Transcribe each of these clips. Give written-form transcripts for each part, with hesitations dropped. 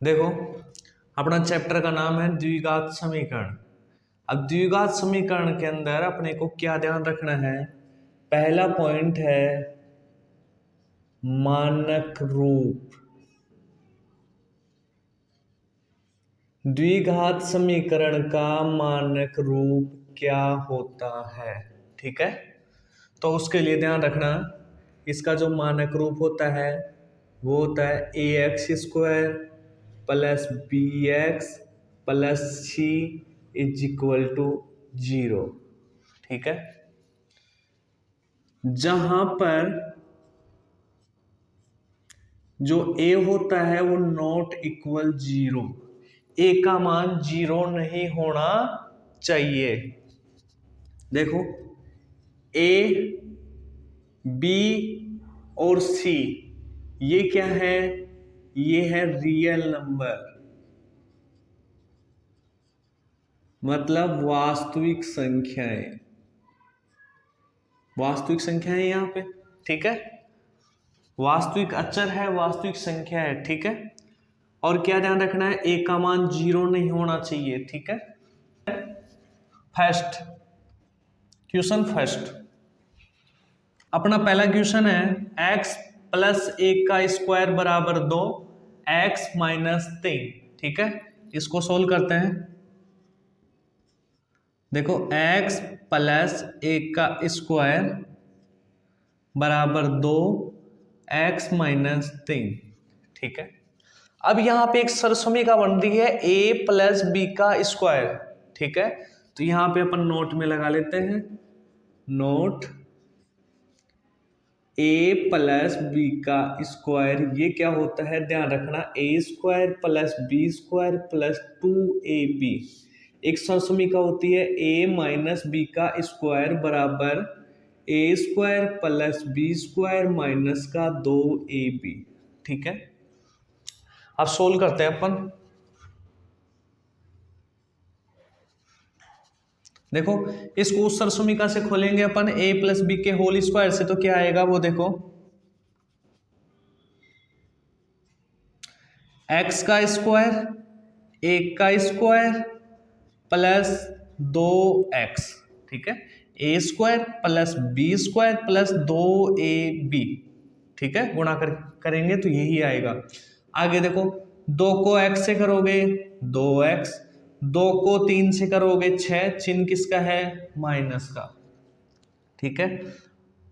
देखो अपना चैप्टर का नाम है द्विघात समीकरण। अब द्विघात समीकरण के अंदर अपने को क्या ध्यान रखना है, पहला पॉइंट है मानक रूप। द्विघात समीकरण का मानक रूप क्या होता है, ठीक है। तो उसके लिए ध्यान रखना, इसका जो मानक रूप होता है वो होता है ax² plus bx plus c is equal to 0, ठीक है। जहां पर जो a होता है वो नॉट इक्वल 0, a का मान 0 नहीं होना चाहिए। देखो a, b और c ये क्या है, ये है रियल नंबर, मतलब वास्तविक संख्याएं, वास्तविक संख्याएं यहां पे, ठीक है। वास्तविक अचर है, वास्तविक संख्या है, ठीक है। और क्या ध्यान रखना है, a का मान 0 नहीं होना चाहिए, ठीक है। फर्स्ट क्वेश्चन, फर्स्ट अपना पहला क्वेश्चन है x प्लस 1 का स्क्वायर बराबर 2, x माइनस 3, ठीक है। इसको सोल्व करते हैं। देखो x प्लस 1 का स्क्वायर बराबर 2, x माइनस 3, ठीक है। अब यहां पे एक सरसमीका बन रही है a प्लस बी का स्क्वायर, ठीक है। तो यहां पे अपन नोट में लगा लेते हैं, नोट a प्लस बी का स्क्वायर ये क्या होता है, ध्यान रखना a² plus b² plus 2ab। एक सरसमीका होती है a माइनस बी का स्क्वायर बराबर a² प्लस b² माइनस का 2ab, ठीक है। अब सोल्व करते हैं अपन। देखो इसको उस सरसमीका से खोलेंगे अपन a प्लस बी के होल स्क्वायर से, तो क्या आएगा वो देखो, x का स्क्वायर, 1 का स्क्वायर प्लस 2x, ठीक है। a² plus b² plus 2ab, ठीक है। गुणा करेंगे तो यही आएगा। आगे देखो 2 को x से करोगे 2x, 2 को 3 से करोगे 6, चिन्ह किसका है, माइनस का, ठीक है।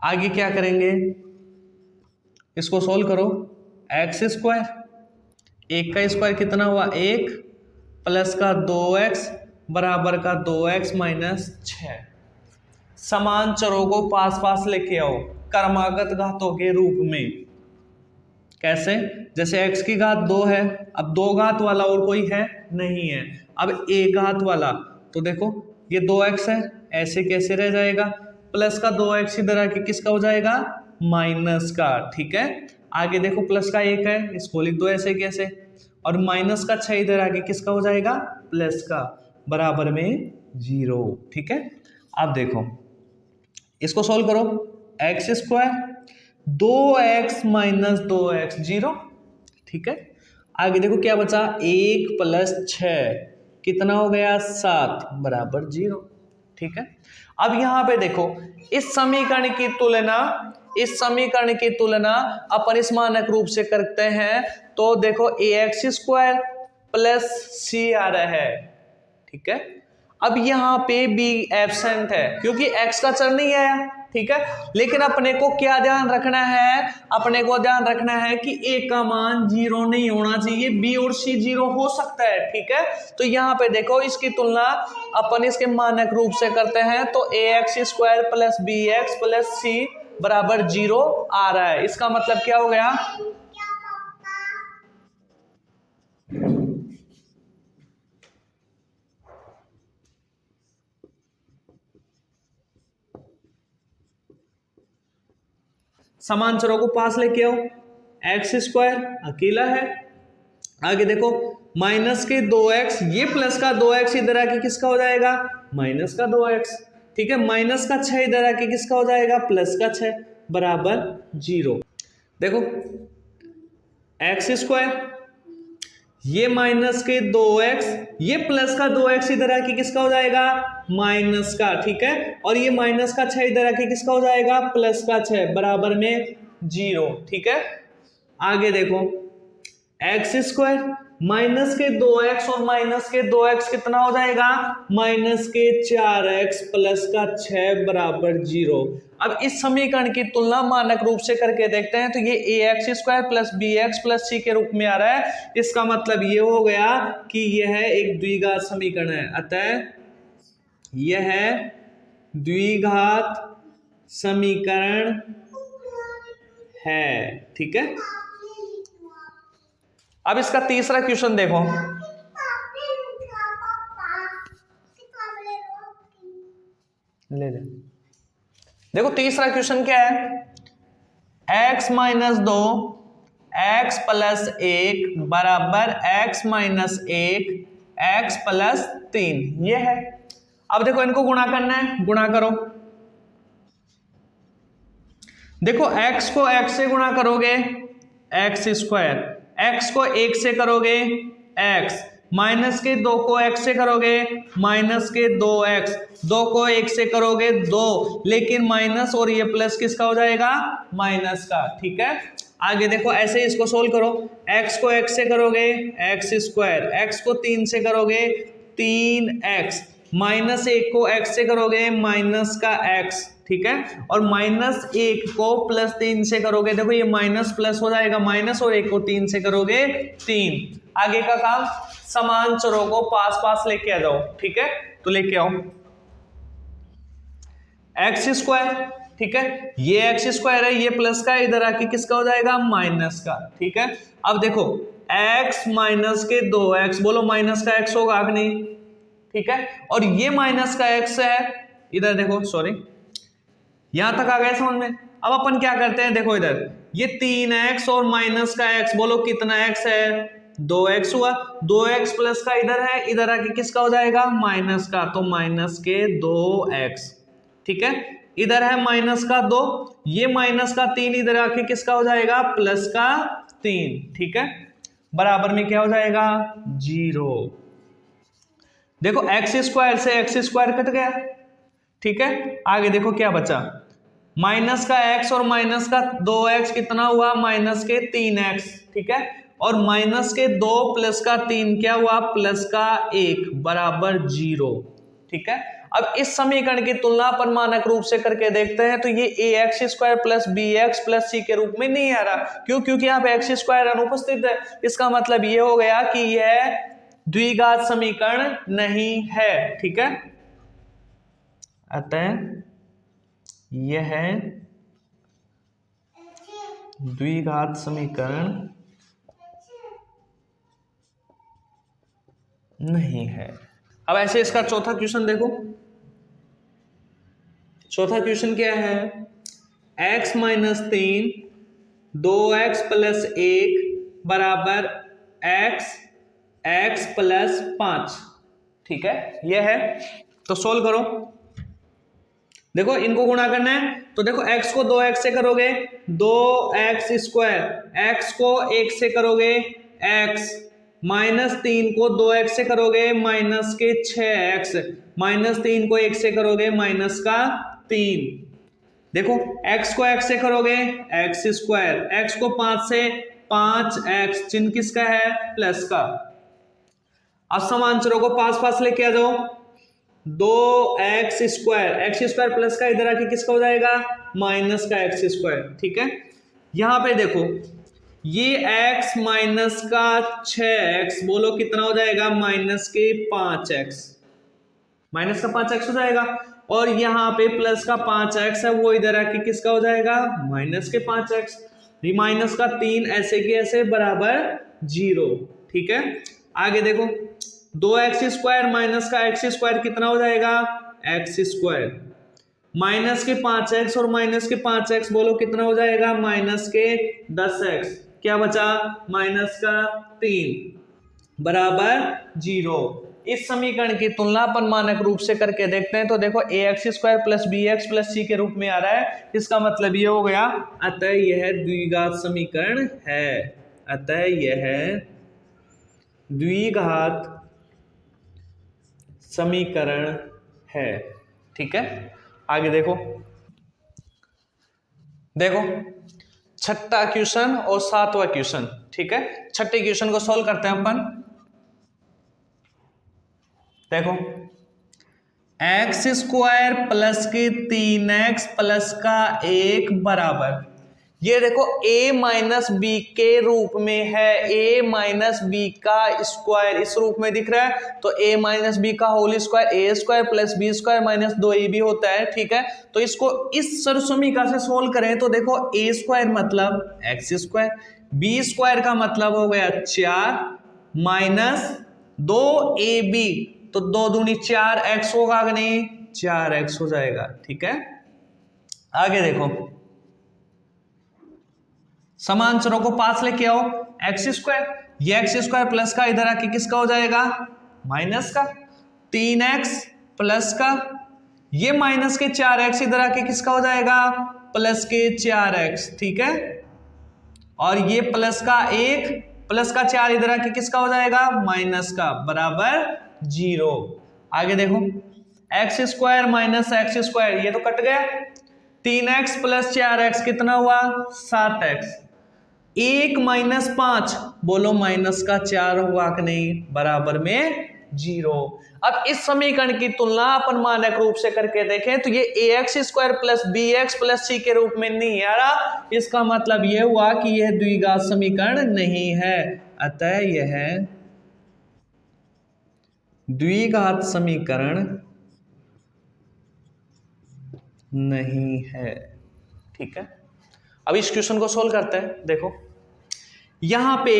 आगे क्या करेंगे, इसको सोल्व करो, x², 1 का स्क्वायर कितना हुआ 1 प्लस का 2x बराबर का 2x माइनस 6। समान चरों को पास पास लेके आओ क्रमागत घातों के रूप में। कैसे, जैसे x की घात 2 है, अब 2 घात वाला और कोई है नहीं है, अब a घात वाला, तो देखो ये 2x है, ऐसे कैसे रह जाएगा, प्लस का 2x इधर आके किसका हो जाएगा, माइनस का, ठीक है। आगे देखो प्लस का 1 है, इसको लिख दो ऐसे कैसे, और माइनस का 6 इधर आके किसका हो जाएगा, प्लस का, बराबर में 0, ठीक है। अब देखो इसको सोल्व करो, x², 2x माइनस 2x 0, ठीक है। आगे देखो क्या बचा, 1 प्लस 6 कितना हो गया 7 बराबर 0, ठीक है। अब यहां पे देखो इस समीकरण की तुलना, इस समीकरण की तुलना अपन इस मानक रूप से करते हैं, तो देखो ax² प्लस c आ रहा है, ठीक है। अब यहां पे b एब्सेंट है क्योंकि x का चर नहीं आया, ठीक है। लेकिन अपने को क्या ध्यान रखना है, अपने को ध्यान रखना है कि a का मान 0 नहीं होना चाहिए, b और c 0 हो सकता है, ठीक है। तो यहां पे देखो इसकी तुलना अपन इसके मानक रूप से करते हैं, तो ax² plus bx plus c बराबर 0 आ रहा है। इसका मतलब क्या हो गया, समान चरों को पास लेके आओ, x² अकेला है, आगे देखो माइनस के 2x, ये प्लस का 2x इधर आके किसका हो जाएगा, माइनस का 2x, ठीक है। माइनस का 6 इधर आके किसका हो जाएगा, प्लस का 6 बराबर 0। देखो x² ये माइनस के 2x, ये प्लस का 2x इधर आके किसका हो जाएगा, माइनस का, ठीक है। और ये माइनस का 6 इधर आके किसका हो जाएगा, प्लस का 6, बराबर में 0, ठीक है। आगे देखो एक्स स्क्वायर माइनस के 2x और माइनस के 2x कितना हो जाएगा, माइनस के 4x प्लस का 6 बराबर 0। अब इस समीकरण की तुलना मानक रूप से करके देखते हैं तो ये ax square plus bx plus c के रूप में आ रहा है। इसका मतलब ये हो गया कि यह एक द्विघात समीकरण है, अतः यह द्विघात समीकरण है, ठीक है। अब इसका तीसरा क्वेश्चन देखो, ले ले देखो तीसरा क्वेश्चन क्या है, x माइनस 2 x प्लस 1 बराबर x माइनस 1 x प्लस 3, ये है। अब देखो इनको गुणा करना है, गुणा करो। देखो x को x से गुणा करोगे x स्क्वायर, x को 1 से करोगे x, माइनस के 2 को x से करोगे माइनस के 2x, 2 को 1 से करोगे 2, लेकिन माइनस और ये प्लस किसका हो जाएगा, माइनस का, ठीक है। आगे देखो ऐसे ही इसको सोल्व करो, x को x से करोगे x स्क्वायर, x को 3 से करोगे 3x, माइनस 1 को x से करोगे माइनस का x, ठीक है। और माइनस 1 को प्लस 3 से करोगे, देखो ये माइनस प्लस हो जाएगा माइनस, और 1 को 3 से करोगे 3। आगे का काम, समान चरों को पास पास लेके आ जाओ, ठीक है। तो लेके आओ एक्स स्क्वायर, ठीक है, ये एक्स स्क्वायर है, ये प्लस का, इधर आके किसका हो जाएगा, माइनस का, ठीक है। अब देखो x माइनस के 2x, बोलो माइनस का x होगा कि नहीं, ठीक है। और ये माइनस का x है, इधर देखो, सॉरी यहां तक आ गए समझ में। अब अपन क्या करते हैं, देखो इधर ये 3x और माइनस का x, बोलो कितना x है, 2x हुआ, 2x प्लस का इधर है, इधर आके किसका हो जाएगा, माइनस का, तो माइनस के 2x, ठीक है। इधर है माइनस का 2, ये माइनस का 3 इधर आके किसका हो जाएगा, प्लस का 3, ठीक है, बराबर में क्या हो जाएगा, 0। देखो एक्स स्क्वायर से एक्स स्क्वायर कट गया, ठीक है। आगे देखो क्या बचा, माइनस का x और माइनस का 2x कितना हुआ, माइनस के 3x, ठीक है। और माइनस के 2 प्लस का 3 क्या हुआ, प्लस का 1 बराबर 0, ठीक है। अब इस समीकरण की तुलना पर मानक रूप से करके देखते हैं तो ये ax square plus bx plus c के रूप में नहीं आ रहा, क्यों, क्योंकि यहाँ पे x स्क्वायर अनुपस्थित है। इसका मतलब ये हो गया कि यह द्विघात समीकरण नहीं है, ठीक है। अतः यह द्विघात समीकरण नहीं है। अब ऐसे इसका चौथा क्वेश्चन देखो, चौथा क्वेश्चन क्या है, x माइनस 3 2x प्लस 1 बराबर x प्लस 5, ठीक है, यह है। तो सोल्व करो, देखो इनको गुणा करना है, तो देखो x को 2x से करोगे 2x स्क्वायर, x को 1 से करोगे x, माइनस 3 को 2x से करोगे माइनस के 6x, माइनस 3 को 1 से करोगे माइनस का 3। देखो x को x से करोगे x स्क्वायर, x को 5 से 5x, चिन्ह किसका है, प्लस का। अब समान चरों को पास पास लेके आ जाओ, 2x स्क्वायर प्लस का इधर आके किसका हो जाएगा, माइनस का x स्क्वायर, ठीक है। यहां पे देखो ये x माइनस का 6x, बोलो कितना हो जाएगा, माइनस के 5x, माइनस का 5x हो जाएगा। और यहाँ पे प्लस का 5x है, वो इधर आके किसका हो जाएगा, माइनस के 5x, माइनस का 3 ऐसे के ऐसे बराबर 0, ठीक है। आगे देखो 2x स्क्वायर माइनस का x स्क्वायर कितना हो जाएगा, x स्क्वायर, माइनस के 5x और माइनस के 5x, बोलो कितना हो जाएगा, माइनस के 10x, क्या बचा, माइनस का 3 बराबर 0। इस समीकरण की तुलना पर मानक रूप से करके देखते हैं तो देखो ax square plus bx plus c के रूप में आ रहा है। इसका मतलब ये हो गया, अतः यह द्विघात समीकरण है, अतः यह द्विघात समीकरण है। ठीक है, आगे देखो छठा क्वेश्चन और सातवां क्वेश्चन। ठीक है, छठे क्वेश्चन को सॉल्व करते हैं अपन। देखो एक्स स्क्वायर प्लस के 3x प्लस का 1 बराबर, ये देखो a माइनस बी के रूप में है, a माइनस बी का स्क्वायर इस रूप में दिख रहा है, तो a माइनस बी का whole square a square plus B square minus 2ab होता है। ठीक है, तो इसको इस सरसमीका से सोल्व करें तो देखो a स्क्वायर मतलब एक्स स्क्वायर, b स्क्वायर का मतलब हो गया 4 माइनस 2ab, तो 2 दूनी 4x होगा कि नहीं, 4x हो जाएगा। ठीक है, आगे देखो समान चरों को पास लेके आओ, एक्स स्क्वायर, ये एक्स स्क्वायर प्लस का इधर आके किसका हो जाएगा, माइनस का, 3x प्लस का, ये माइनस के 4x इधर आके किसका हो जाएगा, प्लस के 4x। ठीक है, और ये प्लस का 1 प्लस का 4 इधर आके किसका हो जाएगा, माइनस का, बराबर 0। आगे देखो x square minus x square, ये तो कट गया, 3x प्लस 4x कितना हुआ, 7x, 1 माइनस 5 बोलो माइनस का 4 हुआ कि नहीं, बराबर में 0। अब इस समीकरण की तुलना अपन मानक रूप से करके देखें तो ये ax square plus bx plus c के रूप में नहीं आ रहा, इसका मतलब यह हुआ कि यह द्विघात समीकरण नहीं है, अतः यह द्विघात समीकरण नहीं है। ठीक है, अब इस क्वेश्चन को सोल्व करते हैं। देखो यहां पे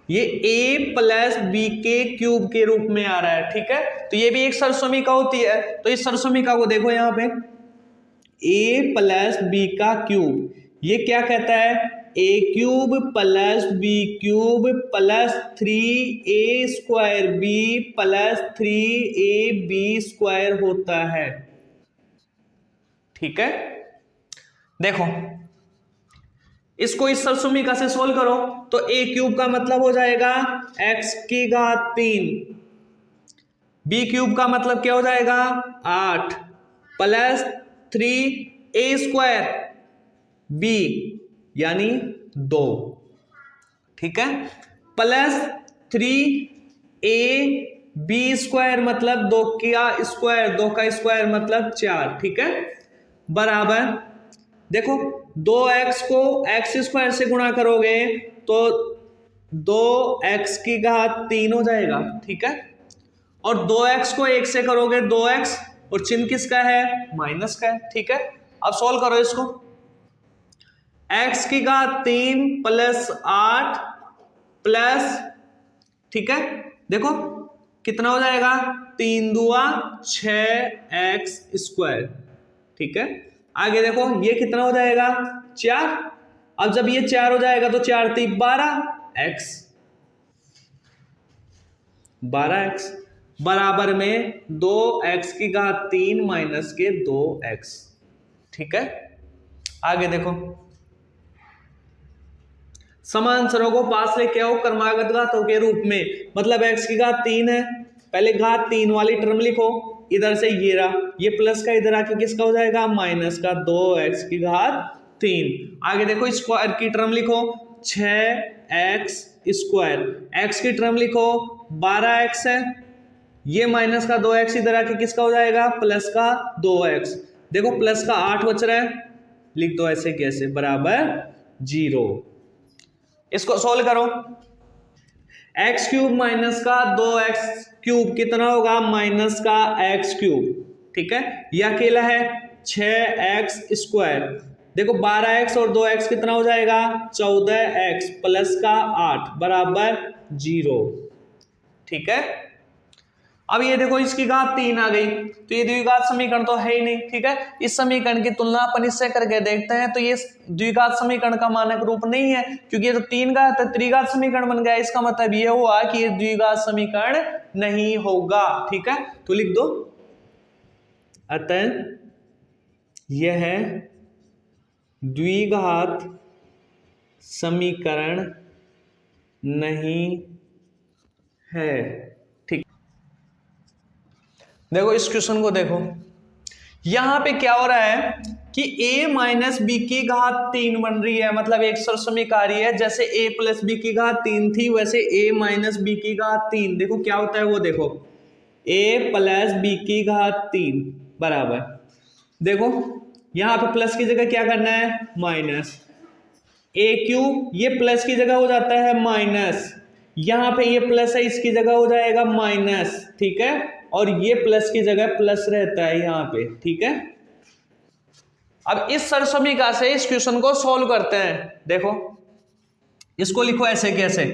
ये a प्लस बी के क्यूब के रूप में आ रहा है। ठीक है, तो ये भी एक सरसमीका होती है, तो इस सरसमीका को देखो यहां पे a प्लस बी का क्यूब, ये क्या कहता है, a cube plus B cube plus 3a square b plus 3ab square होता है। ठीक है, देखो इसको इस सरसमीका से सोल्व करो तो a क्यूब का मतलब हो जाएगा x की घात 3, b क्यूब का मतलब क्या हो जाएगा 8 प्लस 3a स्क्वायर b यानी 2। ठीक है, प्लस 3a b स्क्वायर मतलब 2 का स्क्वायर, 2 का स्क्वायर मतलब 4। ठीक है, बराबर देखो 2x को x स्क्वायर से गुणा करोगे तो 2x की घात 3 हो जाएगा। ठीक है, और 2x को 1 से करोगे 2x, और चिन्ह किसका है, माइनस का है। ठीक है, अब सॉल्व करो इसको, x की घात 3 प्लस 8 प्लस, ठीक है देखो कितना हो जाएगा, 3 दूआ 6x स्क्वायर। ठीक है, आगे देखो ये कितना हो जाएगा 4, अब जब ये 4 हो जाएगा तो 4 3 12x, 12x बराबर में 2x की घात 3 माइनस के 2x। ठीक है, आगे देखो समान चरों को पास लेके आओ क्रमागत घातों के रूप में, मतलब x की घात 3 है, पहले घात 3 वाली टर्म लिखो, इधर से ये रहा, ये प्लस का इधर आके किसका हो जाएगा, माइनस का 2x की घात 3। आगे देखो स्क्वायर की टर्म लिखो 6x स्क्वायर, x की टर्म लिखो 12x है, ये माइनस का 2x इधर आके किसका हो जाएगा, प्लस का 2x, देखो प्लस का 8 बच रहा है, लिख दो ऐसे कैसे, बराबर 0। इसको सोल्व करो, एक्स क्यूब माइनस का 2x क्यूब कितना होगा, माइनस का x क्यूब। ठीक है, यह अकेला है 6x स्क्वायर, देखो 12x और 2x कितना हो जाएगा, 14x प्लस का 8 बराबर 0। ठीक है, अब ये देखो इसकी घात 3 आ गई, तो ये द्विघात समीकरण तो है ही नहीं। ठीक है, इस समीकरण की तुलना अपन इससे करके देखते हैं तो ये द्विघात समीकरण का मानक रूप नहीं है, क्योंकि ये तो 3 घात त्रिघात समीकरण बन गया, इसका मतलब ये हुआ कि ये द्विघात समीकरण नहीं होगा। ठीक है, तो लिख दो, अतः यह द्विघात समीकरण नहीं है। ठीक, देखो इस क्वेश्चन को देखो, यहां पे क्या हो रहा है कि a माइनस बी की घात 3 बन रही है, मतलब एक सरसमिक आ रही है। जैसे a प्लस बी की घात 3 थी, वैसे a माइनस बी की घात 3। देखो क्या होता है वो देखो, a प्लस बी की घात 3 बराबर, देखो यहां पे प्लस की जगह क्या करना है, माइनस। ए क्यूब, ये प्लस की जगह हो जाता है माइनस, यहां पे ये प्लस है, इसकी जगह हो जाएगा माइनस, ठीक है। और ये प्लस की जगह प्लस रहता है यहां पे, ठीक है। अब इस सरसमीका से इस क्वेश्चन को सॉल्व करते हैं। देखो इसको लिखो ऐसे, कैसे,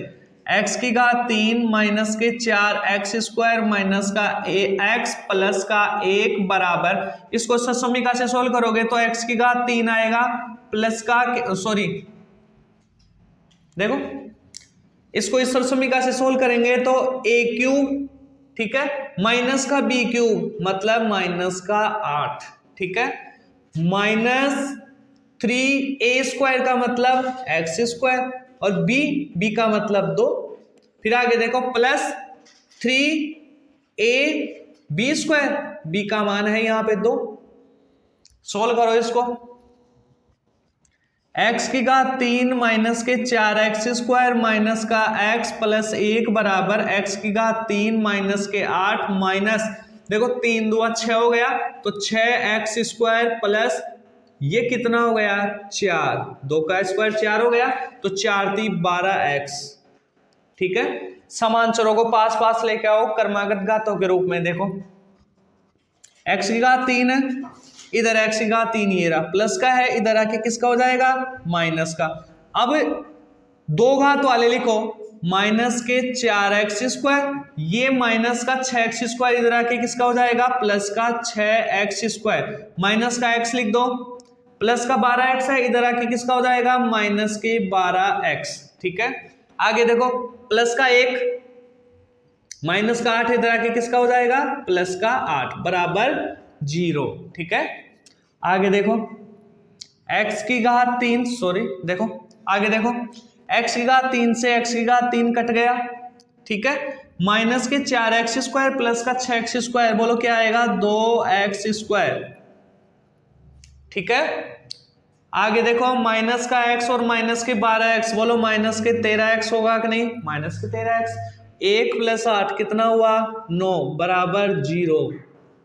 x की घात 3 माइनस के 4 एक्स स्क्वायर माइनस का x प्लस का 1 बराबर, इसको सरसमीका से सॉल्व करोगे तो x की घात 3 आएगा प्लस का, सॉरी देखो इसको इस सरसमीका से सोल्व करेंगे तो a क्यूब, ठीक है, माइनस का b क्यूब मतलब माइनस का 8, ठीक है, माइनस 3a स्क्वायर का मतलब x स्क्वायर, और b का मतलब 2। फिर आगे देखो plus 3a b square, b का मान है यहां पे 2। सोल्व करो इसको, x की घात 3 माइनस के 4 एक्स स्क्वायर माइनस का x प्लस 1 बराबर x की घात 3 माइनस के 8 माइनस, देखो 3 दूना 6 हो गया, तो 6x स्क्वायर प्लस ये कितना हो गया 4, 2 का स्क्वायर 4 हो गया, तो 4 3 12x, ठीक है। समान चरों को पास पास लेके आओ क्रमागत घातों के रूप में। देखो x की घात 3 है, इधर x की घात 3 ये रहा, प्लस का है, इधर आके किसका हो जाएगा माइनस का। अब दो घात वाले लिखो, माइनस के 4x स्क्वायर, ये माइनस का 6x स्क्वायर, इधर आके किसका हो जाएगा प्लस का 6x स्क्वायर, माइनस का x लिख दो, प्लस का 12x है, इधर आके किसका हो जाएगा माइनस के 12x, ठीक है। आगे देखो प्लस का 1 माइनस का 8, इधर आके किसका हो जाएगा प्लस का 8 बराबर 0, ठीक है। आगे देखो x की घात 3, सॉरी देखो आगे देखो x की घात 3 से x की घात 3 कट गया, ठीक है, माइनस के 4x स्क्वायर प्लस का 6x स्क्वायर, बोलो क्या आएगा 2x स्क्वायर, ठीक है। आगे देखो माइनस का x और माइनस के 12x, बोलो माइनस के 13x होगा कि नहीं, माइनस के 13x, 1 प्लस 8 कितना हुआ 9 बराबर 0,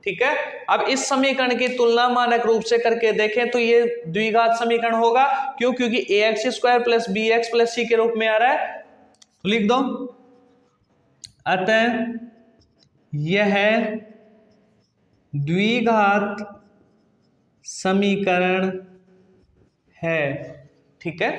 ठीक है। अब इस समीकरण की तुलना मानक रूप से करके देखें तो ये द्विघात समीकरण होगा, क्यों, क्योंकि ax square plus bx plus c के रूप में आ रहा है, लिख दो, अतः यह द्विघात समीकरण है, ठीक है।